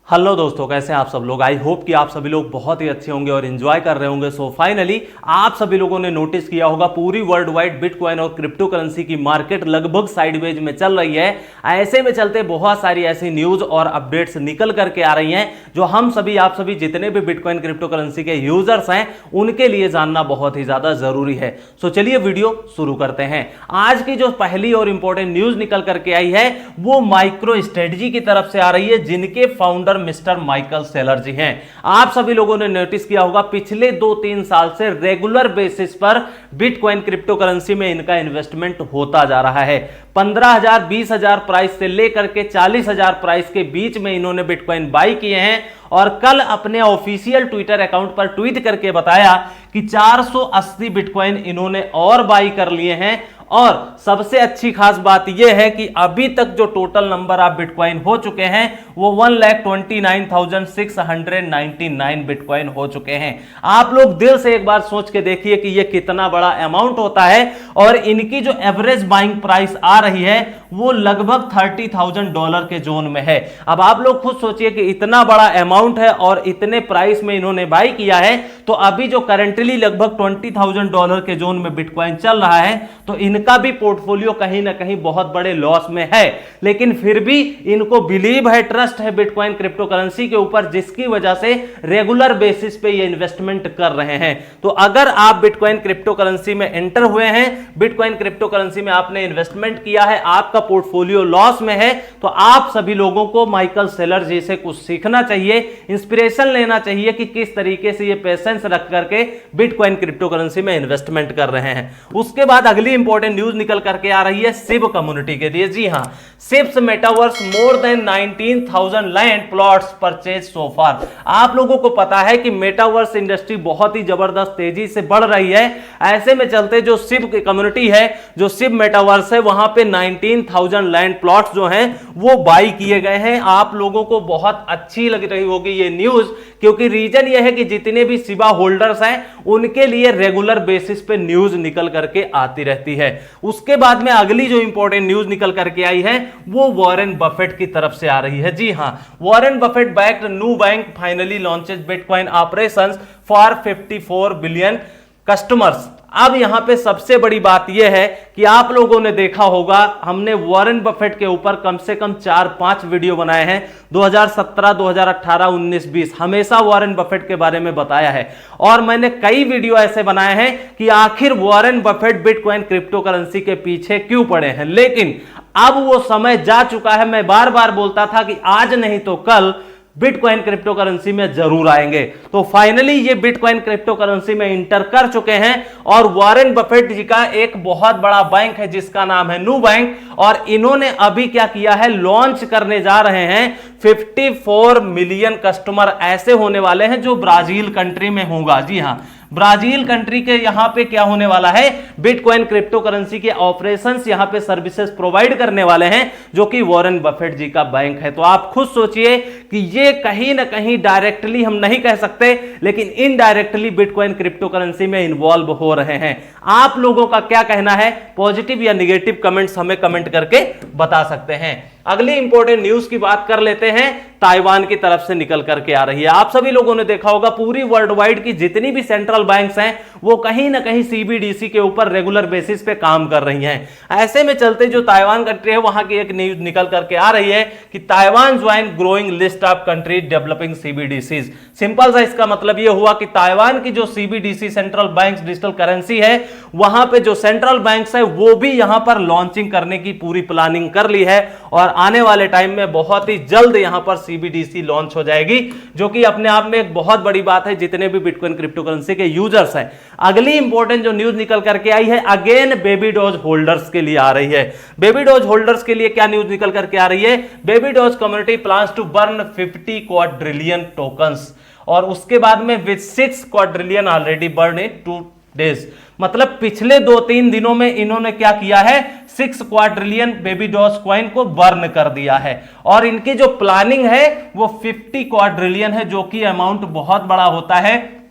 Hello दोस्तों, कैसे हैं आप सब लोग। आई होप कि आप सभी लोग बहुत ही अच्छे होंगे और एंजॉय कर रहे होंगे। सो फाइनली आप सभी लोगों ने नोटिस किया होगा पूरी वर्ल्ड वाइड बिटकॉइन और क्रिप्टो करेंसी की मार्केट लगभग साइडवेज में चल रही है। ऐसे में चलते बहुत सारी ऐसी न्यूज और अपडेट्स निकल करके आ रही हैं जो हम सभी आप सभी जितने भी बिटकॉइन क्रिप्टो करेंसी के यूजर्स हैं उनके लिए जानना बहुत ही ज्यादा जरूरी है। सो चलिए वीडियो शुरू करते हैं। आज की जो पहली और इंपॉर्टेंट न्यूज निकल करके आई है वो माइक्रो स्ट्रेटजी की तरफ से आ रही है, जिनके फाउंडर मिस्टर माइकल सेलर जी हैं। आप सभी लोगों ने नोटिस किया होगा पिछले 2-3 साल से रेगुलर बेसिस पर बिटकॉइन क्रिप्टो करेंसी में इनका इन्वेस्टमेंट होता जा रहा है। 15,000 20,000 प्राइस से लेकर के 40,000 प्राइस के बीच में इन्होंने बिटकॉइन बाई किए हैं और कल अपने ऑफिशियल ट्विटर अकाउंट पर ट्वीट करके बताया कि 480 बिटकॉइन इन्होंने और बाई कर लिए हैं। और सबसे अच्छी खास बात यह है कि अभी तक जो टोटल नंबर ऑफ बिटकॉइन हो चुके हैं वो 1,29,699 बिटकॉइन हो चुके हैं। आप लोग दिल से एक बार सोच के देखिए कि यह कितना बड़ा अमाउंट होता है और इनकी जो एवरेज बाइंग प्राइस आ रही है वो लगभग $30,000 के जोन में है। अब आप लोग खुद सोचिए कि इतना बड़ा अमाउंट है और इतने प्राइस में इन्होंने बाई किया है, तो अभी जो करंटली लगभग $20,000 के जोन में बिटकॉइन चल रहा है तो इनका भी पोर्टफोलियो कहीं ना कहीं बहुत बड़े लॉस में है। लेकिन फिर भी इनको बिलीव है, ट्रस्ट है बिटकॉइन क्रिप्टो करेंसी के ऊपर, जिसकी वजह से रेगुलर बेसिस पे ये इन्वेस्टमेंट कर रहे हैं। तो अगर आप बिटकॉइन क्रिप्टो करेंसी में एंटर हुए हैं, बिटकॉइन क्रिप्टो करेंसी में आपने इन्वेस्टमेंट किया है, आपका पोर्टफोलियो लॉस में है, तो आप सभी लोगों को माइकल सेलर जी से कुछ सीखना चाहिए, इंस्पिरेशन लेना चाहिए कि किस तरीके से ये पेशेंस रख करके बिटकॉइन क्रिप्टो करेंसी में इन्वेस्टमेंट कर रहे हैं। उसके बाद अगली इंपॉर्टेंट न्यूज निकल करके आ रही है सिब कम्युनिटी के लिए। जी हां, सिब्स metaverse more than 19,000 land plots purchase so far. आप लोगों को पता है कि मेटावर्स इंडस्ट्री बहुत ही जबरदस्त तेजी से बढ़ रही है। ऐसे में चलते जो सिब की कम्युनिटी है, जो सिब मेटावर्स है, वहां पे 19,000 लैंड प्लॉट्स जो हैं वो बाई किए गए हैं। आप लोगों को बहुत अच्छी लग रही होगी ये न्यूज, क्योंकि रीजन ये है कि जितने भी सिबा होल्डर्स हैं उनके लिए रेगुलर बेसिस पे न्यूज निकल करके आती रहती है। उसके बाद में अगली जो इंपॉर्टेंट न्यूज निकल करके आई है वो वॉरेन बफेट की तरफ से आ रही है। जी हां, Warren Buffett backed new bank finally launches bitcoin operations for 54 billion customers. अब यहां पे सबसे बड़ी बात यह है कि आप लोगों ने देखा होगा हमने वॉरेन बफेट के ऊपर कम से कम 4-5 वीडियो बनाए हैं। 2017, 2018, 19, 20 हमेशा वॉरेन बफेट के बारे में बताया है और मैंने कई वीडियो ऐसे बनाए हैं कि आखिर Warren Buffett bitcoin crypto currency के पीछे क्यों पड़े हैं। लेकिन अब वो समय जा चुका है। मैं बार बार बोलता था कि आज नहीं तो कल बिटकॉइन क्रिप्टो करेंसी में जरूर आएंगे। तो फाइनली ये बिटकॉइन क्रिप्टो करेंसी में इंटर कर चुके हैं और वॉरेन बफेट जी का एक बहुत बड़ा बैंक है जिसका नाम है न्यू बैंक, और इन्होंने अभी क्या किया है, लॉन्च करने जा रहे हैं 54 मिलियन कस्टमर ऐसे होने वाले हैं जो ब्राजील कंट्री में होगा। जी हां, ब्राजील कंट्री के यहां पे क्या होने वाला है, बिटकॉइन क्रिप्टो करेंसी के ऑपरेशंस यहां पे सर्विसेज प्रोवाइड करने वाले हैं, जो कि वॉरेन बफेट जी का बैंक है। तो आप खुद सोचिए कि ये कहीं ना कहीं डायरेक्टली हम नहीं कह सकते लेकिन इनडायरेक्टली बिटकॉइन क्रिप्टो करेंसी में इन्वॉल्व हो रहे हैं। आप लोगों का क्या कहना है, पॉजिटिव या निगेटिव कमेंट्स हमें कमेंट करके बता सकते हैं। अगली इंपॉर्टेंट न्यूज की बात कर लेते हैं, ताइवान की तरफ से निकल करके आ रही है। आप सभी लोगों ने देखा होगा पूरी वर्ल्ड वाइड की जितनी भी सेंट्रल बैंक्स हैं वो कहीं ना कहीं सीबीडीसी के ऊपर रेगुलर बेसिस पे काम कर रही हैं। ऐसे में चलते जो ताइवान कंट्री है वहां की एक न्यूज निकल करके आ रही है कि Taiwan join growing list of country developing CBDCs. Simple सा इसका मतलब यह हुआ कि ताइवान की जो CBDC central banks digital currency है, वहां पे जो सेंट्रल बैंक्स है वो भी यहां पर लॉन्चिंग करने की पूरी प्लानिंग कर ली है और आने वाले टाइम में बहुत ही जल्द यहां पर सीबीडीसी लॉन्च हो जाएगी, जो कि अपने आप में एक बहुत बड़ी बात है जितने भी बिटकॉइन क्रिप्टो करेंसी के यूजर्स हैं। अगली इंपॉर्टेंट जो न्यूज निकल करके आई है अगेन बेबी डॉज होल्डर्स के लिए आ रही है। बेबी डॉज होल्डर्स के लिए क्या न्यूज निकल करके आ रही है, baby doge community plans to burn 50 quadrillion tokens, और उसके बाद में with 6 quadrillion already burn in 2 days. मतलब पिछले 2-3 दिनों में इन्होंने क्या किया है, 6 क्वाड्रिलियन बेबी डॉज कॉइन को बर्न कर दिया है और इनकी जो प्लानिंग है वो 50 क्वाड्रिलियन है, जो कि अमाउंट बहुत बड़ा होता है।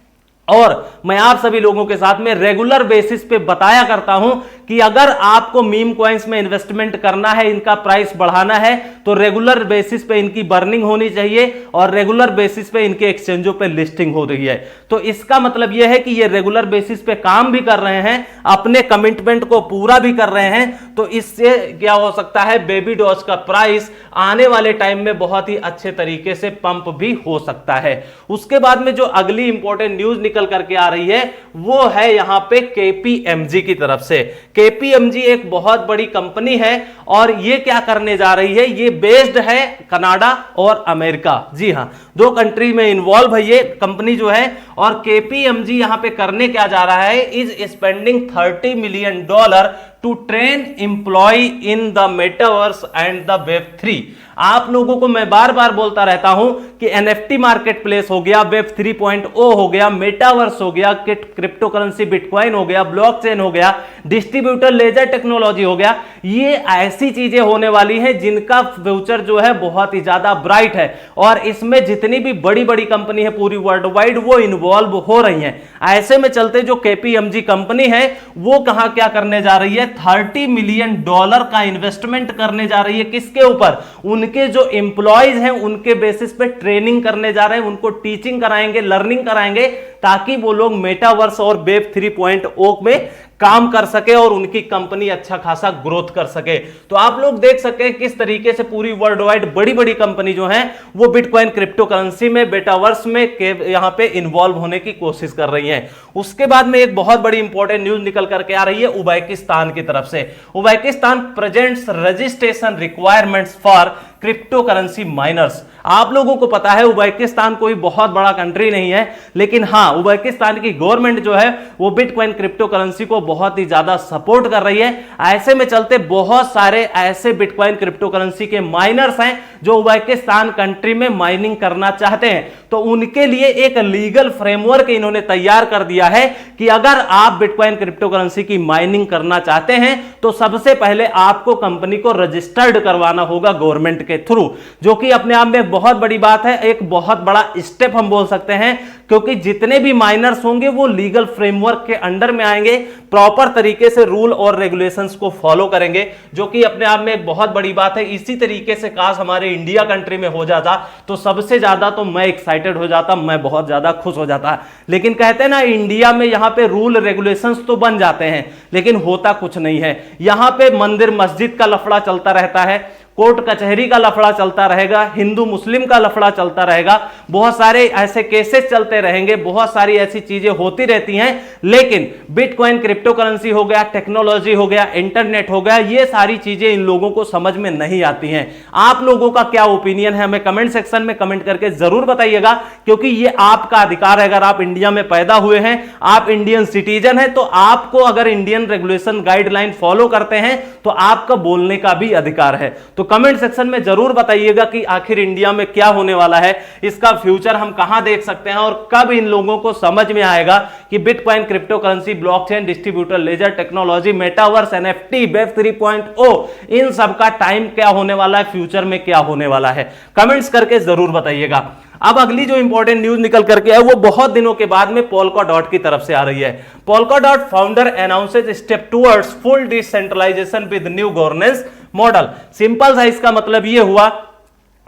और मैं आप सभी लोगों के साथ में रेगुलर बेसिस पे बताया करता हूं कि अगर आपको मीम कॉइन्स में इन्वेस्टमेंट करना है, इनका प्राइस बढ़ाना है, तो रेगुलर बेसिस पे इनकी बर्निंग होनी चाहिए और रेगुलर बेसिस पे इनके एक्सचेंजों पे लिस्टिंग हो रही है। तो इसका मतलब यह है कि ये रेगुलर बेसिस पे काम भी कर रहे हैं, अपने कमिटमेंट को पूरा भी कर रहे हैं। तो इससे क्या हो सकता है, बेबी डॉज का प्राइस आने वाले टाइम में बहुत ही अच्छे तरीके से पंप भी हो सकता है। उसके बाद में जो अगली इंपॉर्टेंट न्यूज निकल करके आ रही है वो है यहां पे केपीएमजी की तरफ से। केपीएमजी एक बहुत बड़ी कंपनी है और ये क्या करने जा रही है, ये बेस्ड है कनाडा और अमेरिका। जी हां, दो कंट्री में इन्वॉल्व है ये कंपनी जो है। और केपीएमजी यहां पे करने क्या जा रहा है, is spending $30 million to train employ in the metaverse and the वेब3। आप लोगों को मैं बार बार बोलता रहता हूं कि एनएफटी मार्केट प्लेस हो गया, वेब 3.0 हो गया, मेटावर्स हो गया, क्रिप्टो करेंसी बिटकॉइन हो गया, ब्लॉकचेन हो गया, डिस्ट्रीब्यूटर लेजर टेक्नोलॉजी हो गया। ये ऐसी चीजें होने वाली हैं जिनका फ्यूचर जो है बहुत ही ज्यादा ब्राइट है और इसमें जितनी भी बड़ी बड़ी कंपनी है पूरी वर्ल्ड वाइड वो इन्वॉल्व हो रही हैं। ऐसे में चलते जो केपीएमजी कंपनी है वो कहां क्या करने जा रही है, $30 मिलियन का इन्वेस्टमेंट करने जा रही है। किसके ऊपर, उनके जो एम्प्लॉयज हैं उनके बेसिस पे ट्रेनिंग करने जा रहे हैं, उनको टीचिंग कराएंगे, लर्निंग कराएंगे ताकि वो लोग मेटावर्स और वेब 3.0 में काम कर सके और उनकी कंपनी अच्छा खासा ग्रोथ कर सके। तो आप लोग देख सके किस तरीके से पूरी वर्ल्ड वाइड बड़ी बड़ी कंपनी जो है वो बिटकॉइन क्रिप्टो करेंसी में, मेटावर्स में यहां पे इन्वॉल्व होने की कोशिश कर रही हैं। उसके बाद में एक बहुत बड़ी इंपॉर्टेंट न्यूज निकल करके आ रही है उज्बेकिस्तान की तरफ से। Uzbekistan presents registration requirements for crypto currency miners. आप लोगों को पता है उज्बेकिस्तान कोई बहुत बड़ा कंट्री नहीं है, लेकिन हां उज्बेकिस्तान की गवर्नमेंट जो है वो बिटकॉइन क्रिप्टो करेंसी को बहुत ही ज्यादा सपोर्ट कर रही है। ऐसे में चलते बहुत सारे ऐसे बिटकॉइन क्रिप्टो करेंसी के माइनर्स हैं जो उज्बेकिस्तान कंट्री में माइनिंग करना चाहते हैं। तो उनके लिए एक लीगल फ्रेमवर्क इन्होंने तैयार कर दिया है कि अगर आप बिटकॉइन क्रिप्टो करेंसी की माइनिंग करना चाहते हैं तो सबसे पहले आपको कंपनी को रजिस्टर्ड करवाना होगा गवर्नमेंट के थ्रू, जो कि अपने आप में एक बहुत बड़ी बात है, एक बहुत बड़ा स्टेप हम बोल सकते हैं, क्योंकि जितने भी माइनर्स होंगे वो लीगल फ्रेमवर्क के अंडर में आएंगे, प्रॉपर तरीके से रूल और रेगुलेशंस को फॉलो करेंगे, जो कि अपने आप में एक बहुत बड़ी बात है। इसी तरीके से काश हमारे इंडिया कंट्री में हो जाता तो सबसे ज्यादा तो मैं एक्साइटेड हो जाता, मैं बहुत ज्यादा खुश हो जाता। लेकिन कहते हैं ना इंडिया में यहां पे रूल रेगुलेशंस तो बन जाते हैं लेकिन होता कुछ नहीं है। यहां पे मंदिर मस्जिद का लफड़ा चलता रहता है, कोर्ट कचहरी का लफड़ा चलता रहेगा, हिंदू मुस्लिम का लफड़ा चलता रहेगा, बहुत सारे ऐसे केसेस चलते रहेंगे, बहुत सारी ऐसी चीजें होती रहती हैं। लेकिन बिटकॉइन क्रिप्टो करेंसी हो गया, टेक्नोलॉजी हो गया, इंटरनेट हो गया, ये सारी चीजें इन लोगों को समझ में नहीं आती हैं। आप लोगों का क्या ओपिनियन है हमें कमेंट सेक्शन में कमेंट करके जरूर बताइएगा, क्योंकि ये आपका अधिकार है। अगर आप इंडिया में पैदा हुए हैं, आप इंडियन सिटीजन हैं, तो आपको अगर इंडियन रेगुलेशन गाइडलाइन फॉलो करते हैं तो आपका बोलने का भी अधिकार है। तो कमेंट सेक्शन में जरूर बताइएगा कि आखिर इंडिया में क्या होने वाला है, इसका फ्यूचर हम कहां देख सकते हैं और कब इन लोगों को समझ में आएगा कि bitcoin crypto currency, blockchain, distributor ledger technology, metaverse, NFT, web 3.0 इन सब का टाइम क्या होने वाला है, फ्यूचर में क्या होने वाला है, कमेंट्स करके जरूर बताइएगा। अब अगली जो इंपॉर्टेंट न्यूज निकल करके है वो बहुत दिनों के बाद में पोल्काडॉट की तरफ से आ रही है। Polkadot founder announces step towards full decentralisation with new governance model. Simple सा इसका मतलब ये हुआ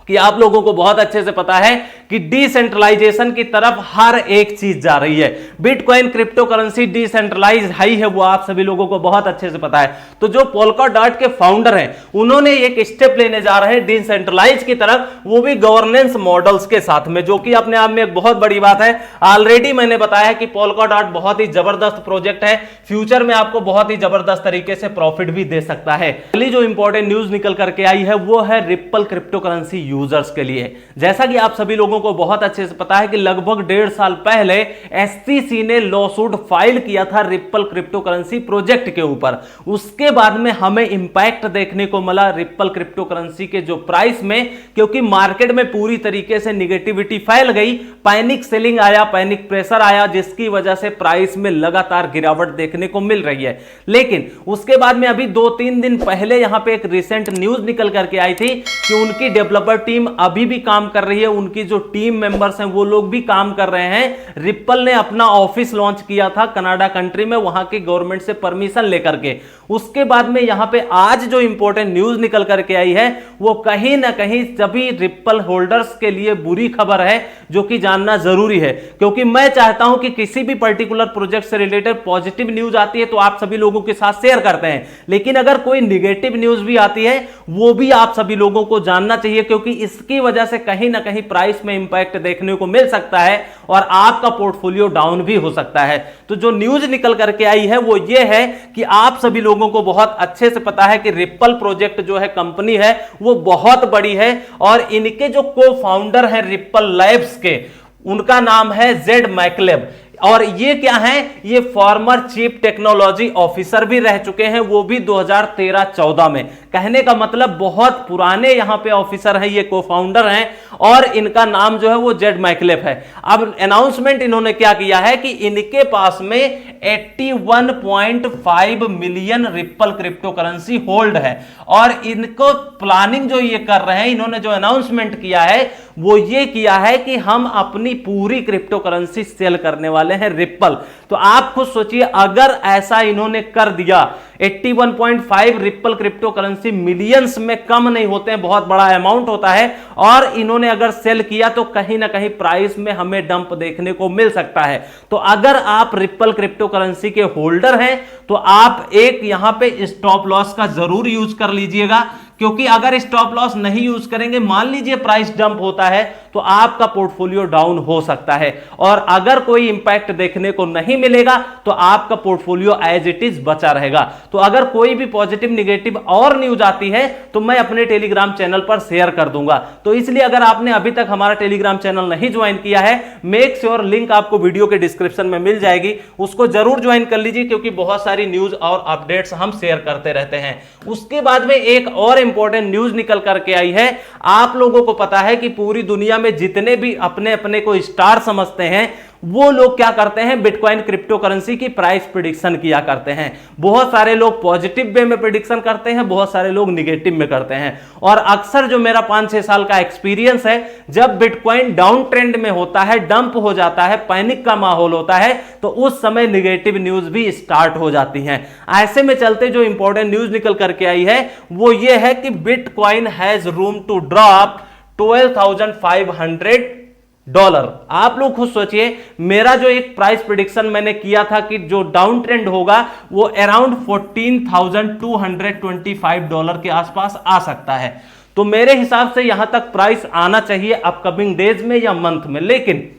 कि आप लोगों को बहुत अच्छे से पता है कि डिसेंट्रलाइजेशन की तरफ हर एक चीज जा रही है। बिटकॉइन क्रिप्टो करेंसी डिसेंट्रलाइज है ही है, वो आप सभी लोगों को बहुत अच्छे से पता है। तो जो पोल्काडॉट के फाउंडर हैं उन्होंने एक स्टेप लेने जा रहे हैं डिसेंट्रलाइज की तरफ, वो भी गवर्नेंस मॉडल्स के साथ में, जो कि अपने आप में एक बहुत बड़ी बात है। ऑलरेडी मैंने बताया कि पोल्काडॉट बहुत ही जबरदस्त प्रोजेक्ट है, फ्यूचर में आपको बहुत ही जबरदस्त तरीके से प्रॉफिट भी दे सकता है। अगली जो इंपॉर्टेंट न्यूज निकल करके आई है वो है रिप्पल क्रिप्टो करेंसी यूजर्स के लिए। जैसा कि आप सभी लोगों को बहुत अच्छे से पता है कि लगभग 1.5 साल पहले एसटीसी ने लॉसूट फाइल किया था रिप्पल क्रिप्टो करेंसी प्रोजेक्ट के ऊपर। उसके बाद में हमें इंपैक्ट देखने को मिला रिप्पल क्रिप्टो करेंसी के जो प्राइस में, क्योंकि मार्केट में पूरी तरीके से निगेटिविटी फैल गई, पैनिक सेलिंग आया, पैनिक प्रेशर आया, जिसकी वजह से प्राइस में लगातार गिरावट देखने को मिल रही है। लेकिन उसके बाद में अभी 2-3 दिन पहले यहां पे एक रिसेंट न्यूज निकल करके आई थी कि उनकी डेवलपर टीम अभी भी काम कर रही है, उनकी जो टीम मेंबर्स हैं वो लोग भी काम कर रहे हैं। रिप्पल ने अपना ऑफिस लॉन्च किया था कनाडा कंट्री में, वहां की गवर्नमेंट से परमिशन लेकर के। उसके बाद में यहां पे आज जो इंपॉर्टेंट न्यूज निकल करके आई है वो कहीं ना कहीं सभी रिप्पल होल्डर्स के लिए बुरी खबर है, जो कि जानना जरूरी है। क्योंकि मैं चाहता हूं कि किसी भी पर्टिकुलर प्रोजेक्ट से रिलेटेड पॉजिटिव न्यूज आती है तो आप सभी लोगों के साथ शेयर करते हैं, लेकिन अगर कोई निगेटिव न्यूज भी आती है वो भी आप सभी लोगों को जानना चाहिए, क्योंकि इसकी वजह से कहीं ना कहीं प्राइस में इंपैक्ट देखने को मिल सकता है और आपका पोर्टफोलियो डाउन भी हो सकता है। तो जो न्यूज निकल करके आई है वो ये है कि आप सभी लोगों को बहुत अच्छे से पता है कि रिप्पल प्रोजेक्ट जो है कंपनी है वो बहुत बड़ी है, और इनके जो को फाउंडर है रिप्पल लैब्स के, उनका नाम है जेड मैकलेब। और ये क्या है, ये फॉर्मर चीफ टेक्नोलॉजी ऑफिसर भी रह चुके हैं, वो भी 2013-14 में। कहने का मतलब बहुत पुराने यहां पे ऑफिसर हैं, ये को फाउंडर हैं, और इनका नाम जो है वो जेड मैकलेब है। अब अनाउंसमेंट इन्होंने क्या किया है कि इनके पास में 81.5 million ripple crypto currency hold है, और इनको प्लानिंग जो ये कर रहे हैं, इन्होंने जो अनाउंसमेंट किया है वो ये किया है कि हम अपनी पूरी क्रिप्टो करेंसी सेल करने वाले हैं रिप्पल। तो आप खुद सोचिए, अगर ऐसा इन्होंने कर दिया, 81.5 रिप्पल क्रिप्टो करेंसी मिलियंस में कम नहीं होते हैं, बहुत बड़ा अमाउंट होता है, और इन्होंने अगर सेल किया तो कहीं ना कहीं प्राइस में हमें डंप देखने को मिल सकता है। तो अगर आप रिप्पल क्रिप्टो करेंसी के होल्डर हैं तो आप एक यहां पे स्टॉप लॉस का जरूर यूज कर लीजिएगा, क्योंकि अगर स्टॉप लॉस नहीं यूज करेंगे, मान लीजिए प्राइस डंप होता है, तो आपका पोर्टफोलियो डाउन हो सकता है, और अगर कोई इंपैक्ट देखने को नहीं मिलेगा तो आपका पोर्टफोलियो एज इट इज बचा रहेगा। तो अगर कोई भी पॉजिटिव निगेटिव और न्यूज आती है तो मैं अपने टेलीग्राम चैनल पर शेयर कर दूंगा। तो इसलिए अगर आपने अभी तक हमारा टेलीग्राम चैनल नहीं ज्वाइन किया है, मेक श्योर लिंक आपको वीडियो के डिस्क्रिप्शन में मिल जाएगी, उसको जरूर ज्वाइन कर लीजिए, क्योंकि बहुत सारी न्यूज और अपडेट्स हम शेयर करते रहते हैं। उसके बाद में एक और इंपॉर्टेंट न्यूज निकल करके आई है। आप लोगों को पता है कि पूरी दुनिया में जितने भी अपने अपने को स्टार समझते हैं वो लोग क्या करते हैं, बिटकॉइन क्रिप्टो करेंसी की प्राइस प्रेडिक्शन किया करते हैं। बहुत सारे लोग पॉजिटिव वे में प्रेडिक्शन करते हैं, बहुत सारे लोग निगेटिव में करते हैं, और अक्सर जो मेरा 5-6 साल का एक्सपीरियंस है, जब बिटकॉइन डाउन ट्रेंड में होता है, डंप हो जाता है, पैनिक का माहौल होता है, तो उस समय निगेटिव न्यूज भी स्टार्ट हो जाती हैं। ऐसे में चलते जो इंपॉर्टेंट न्यूज निकल करके आई है वो ये है कि bitcoin has room to drop $12,500। आप लोग खुद सोचिए, मेरा जो एक प्राइस प्रेडिक्शन मैंने किया था कि जो डाउन ट्रेंड होगा वो अराउंड $14,225 के आसपास आ सकता है। तो मेरे हिसाब से यहां तक प्राइस आना चाहिए अपकमिंग डेज में या मंथ में। लेकिन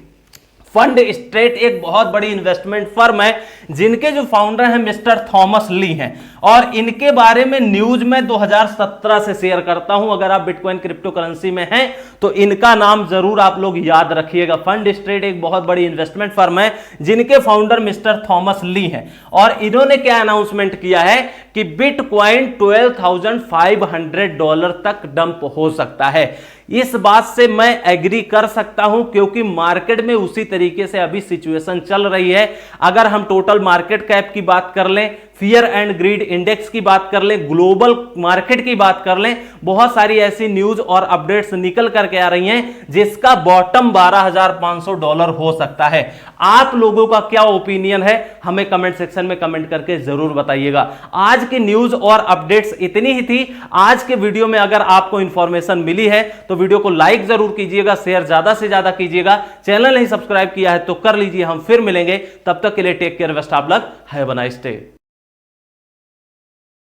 फंड स्ट्रेट एक बहुत बड़ी इन्वेस्टमेंट फर्म है, जिनके जो फाउंडर हैं मिस्टर थॉमस ली हैं, और इनके बारे में न्यूज में 2017 से शेयर करता हूं। अगर आप बिटकॉइन क्रिप्टो करेंसी में हैं तो इनका नाम जरूर आप लोग याद रखिएगा। फंड स्ट्रेट एक बहुत बड़ी इन्वेस्टमेंट फर्म है, जिनके फाउंडर मिस्टर थॉमस ली हैं, और इन्होंने क्या अनाउंसमेंट किया है कि बिटकॉइन $12,500 तक डंप हो सकता है। इस बात से मैं एग्री कर सकता हूं, क्योंकि मार्केट में उसी तरीके से अभी सिचुएशन चल रही है। अगर हम टोटल मार्केट कैप की बात कर लें, फियर एंड ग्रीड इंडेक्स की बात कर लें, ग्लोबल मार्केट की बात कर लें, बहुत सारी ऐसी न्यूज और अपडेट्स निकल करके आ रही हैं जिसका बॉटम $12,500 हो सकता है। आप लोगों का क्या ओपिनियन है हमें कमेंट सेक्शन में कमेंट करके जरूर बताइएगा। आज की न्यूज और अपडेट्स इतनी ही थी। आज के वीडियो में अगर आपको इंफॉर्मेशन मिली है तो वीडियो को लाइक जरूर कीजिएगा, शेयर ज्यादा से ज्यादा कीजिएगा। चैनल नहीं सब्सक्राइब किया है तो कर लीजिए। हम फिर मिलेंगे, तब तक के लिए take care, best of luck, have a nice day.